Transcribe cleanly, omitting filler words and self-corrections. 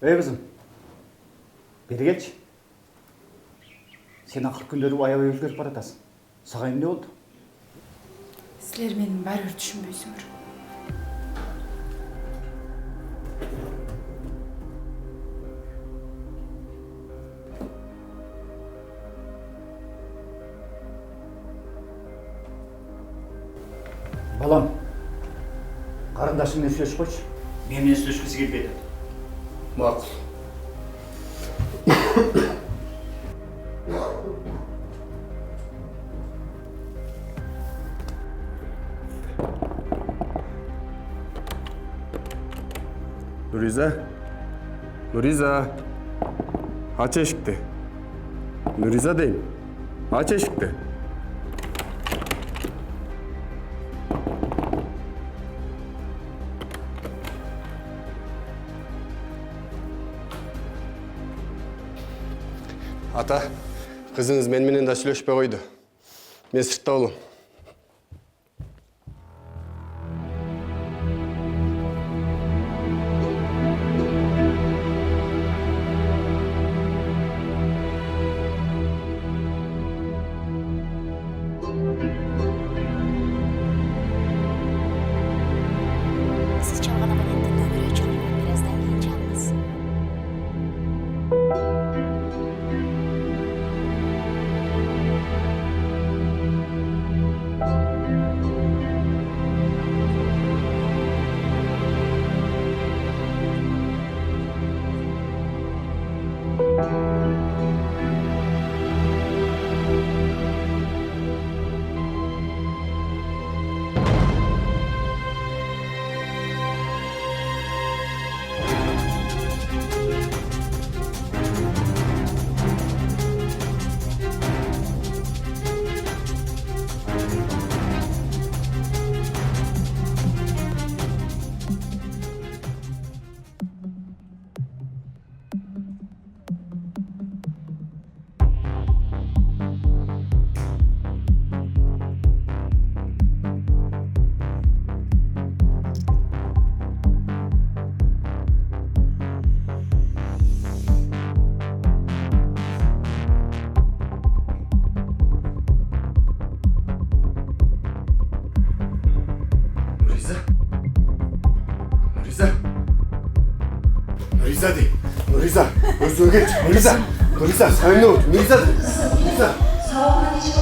Ey kızım. Beri geç. Sen akırk күндері аябай өзгеріп баратасың. Саған не oldu? Сілер менің бәрібір түсінбейсіңдер. Балам, қарындашыңмен сөйлесіп қойшы. Менімен сөйлескісі келмейді. Мақұл. Нұриза, ач ешікті. Нұриза деймін, ач ешікті. Ата, қызыңыз менімен де сөйлеспей қойды. Мен сыртта болам. Siz çalған абоненттің нөмірі өшірілген, біраздан кейін çalыңыз. Nuriza deyim. Nuriza, özür geç. Nuriza, sen ne oldu? Nuriza. Sağ olun, hiç